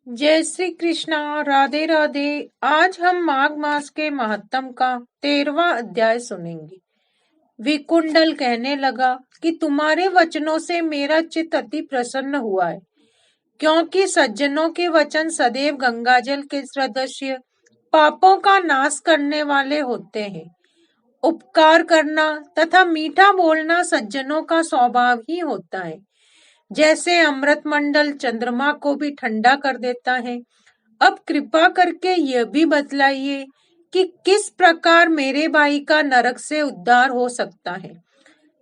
जय श्री कृष्णा। राधे राधे। आज हम माघ मास के महत्तम का 13वां अध्याय सुनेंगे। विकुंडल कहने लगा कि तुम्हारे वचनों से मेरा चित्त अति प्रसन्न हुआ है, क्योंकि सज्जनों के वचन सदैव गंगाजल के सदृश पापों का नाश करने वाले होते हैं। उपकार करना तथा मीठा बोलना सज्जनों का स्वभाव ही होता है। जैसे अमृत मंडल चंद्रमा को भी ठंडा कर देता है, अब कृपा करके यह भी बतलाइए कि किस प्रकार मेरे भाई का नरक से उद्धार हो सकता है।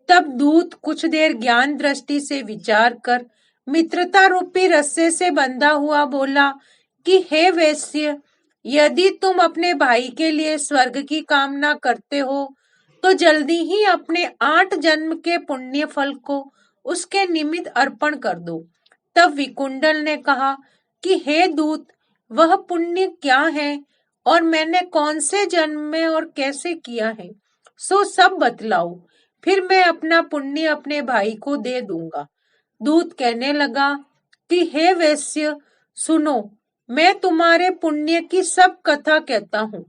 तब दूत कुछ देर ज्ञान दृष्टि से विचार कर मित्रता रूपी रस्से से बंधा हुआ बोला कि हे वैश्य, यदि तुम अपने भाई के लिए स्वर्ग की कामना करते हो तो जल्दी ही अपने 8 जन्म के पुण्य फल को उसके निमित्त अर्पण कर दो। तब विकुंडल ने कहा कि हे दूत, वह पुण्य क्या है और मैंने कौन से जन्म में और कैसे किया है, सो सब बतलाओ, फिर मैं अपना पुण्य अपने भाई को दे दूंगा। दूत कहने लगा कि हे वैश्य, सुनो, मैं तुम्हारे पुण्य की सब कथा कहता हूँ।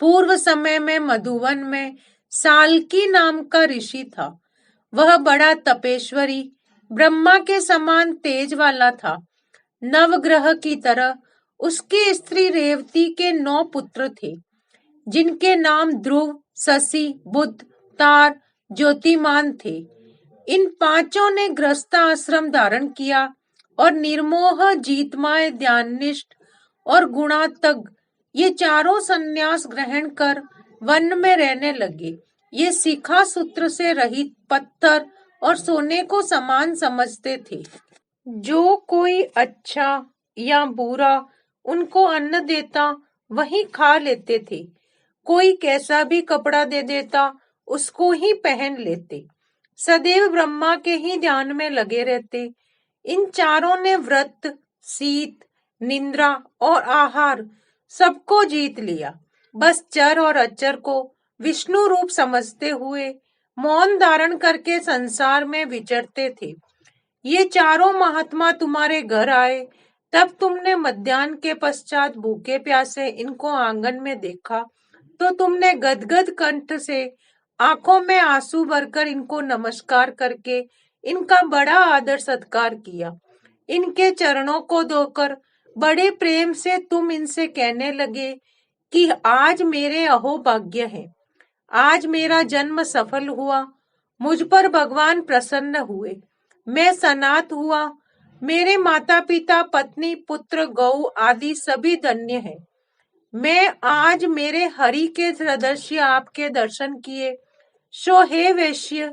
पूर्व समय में मधुवन में साल्की नाम का ऋषि था। वह बड़ा तपेश्वरी, ब्रह्मा के समान तेज वाला था। नवग्रह की तरह उसकी स्त्री रेवती के 9 पुत्र थे, जिनके नाम ध्रुव, शशि, बुध, तार, ज्योतिमान थे। इन पांचों ने गृहस्थ आश्रम धारण किया और निर्मोह, जीतमाय, ध्याननिष्ठ और गुणातग ये चारों संन्यास ग्रहण कर वन में रहने लगे। ये शिखा सूत्र से रहित पत्थर और सोने को समान समझते थे। जो कोई अच्छा या बुरा उनको अन्न देता वही खा लेते थे। कोई कैसा भी कपड़ा दे देता उसको ही पहन लेते। सदैव ब्रह्मा के ही ध्यान में लगे रहते। इन चारों ने व्रत, शीत, निद्रा और आहार सबको जीत लिया। बस चर और अचर को विष्णु रूप समझते हुए मौन धारण करके संसार में विचरते थे। ये चारों महात्मा तुम्हारे घर आए, तब तुमने मध्याह्न के पश्चात भूखे प्यासे इनको आंगन में देखा तो तुमने गदगद कंठ से आंखों में आंसू भरकर इनको नमस्कार करके इनका बड़ा आदर सत्कार किया। इनके चरणों को धोकर बड़े प्रेम से तुम इनसे कहने लगे कि आज मेरे अहोभाग्य है, आज मेरा जन्म सफल हुआ, मुझ पर भगवान प्रसन्न हुए, मैं सनात हुआ, मेरे माता पिता, पत्नी, पुत्र, गौ आदि सभी धन्य हैं। मैं आज मेरे हरि के सदृश्य आपके दर्शन किए, सो हे वैश्य,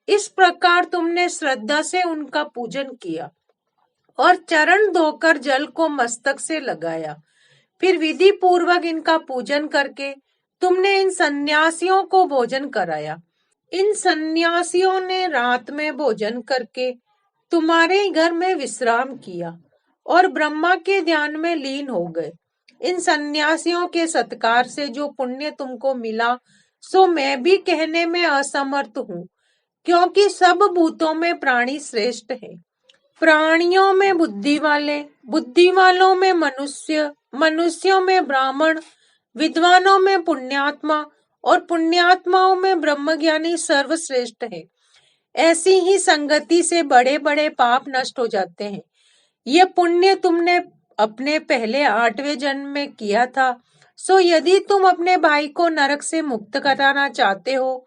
इस प्रकार तुमने श्रद्धा से उनका पूजन किया और चरण धोकर जल को मस्तक से लगाया। फिर विधि पूर्वक इनका पूजन करके तुमने इन सन्यासियों को भोजन कराया। इन सन्यासियों ने रात में भोजन करके तुम्हारे घर में विश्राम किया और ब्रह्मा के ध्यान में लीन हो गए। इन सन्यासियों के सत्कार से जो पुण्य तुमको मिला सो मैं भी कहने में असमर्थ हूँ, क्योंकि सब भूतों में प्राणी श्रेष्ठ है। प्राणियों में बुद्धि वाले, बुद्धि वालों में मनुष्य, मनुष्यों में ब्राह्मण, विद्वानों में पुण्यात्मा और पुण्यात्माओं में ब्रह्मज्ञानी सर्वश्रेष्ठ है। ऐसी ही संगति से बड़े बड़े पाप नष्ट हो जाते हैं। ये पुण्य तुमने अपने पहले 8वें जन्म में किया था, सो यदि तुम अपने भाई को नरक से मुक्त कराना चाहते हो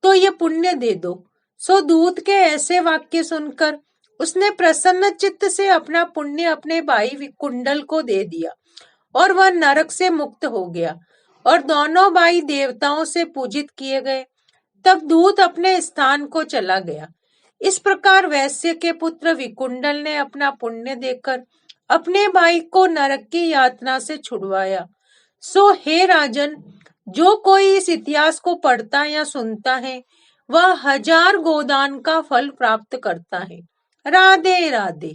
तो ये पुण्य दे दो। सो दूत के ऐसे वाक्य सुनकर उसने प्रसन्न चित्त से अपना पुण्य अपने भाई विकुंडल को दे दिया और वह नरक से मुक्त हो गया और दोनों भाई देवताओं से पूजित किए गए। तब दूत अपने स्थान को चला गया। इस प्रकार वैश्य के पुत्र विकुंडल ने अपना पुण्य देकर अपने भाई को नरक की यातना से छुड़वाया। सो हे राजन, जो कोई इस इतिहास को पढ़ता या सुनता है वह 1000 गोदान का फल प्राप्त करता है। राधे राधे।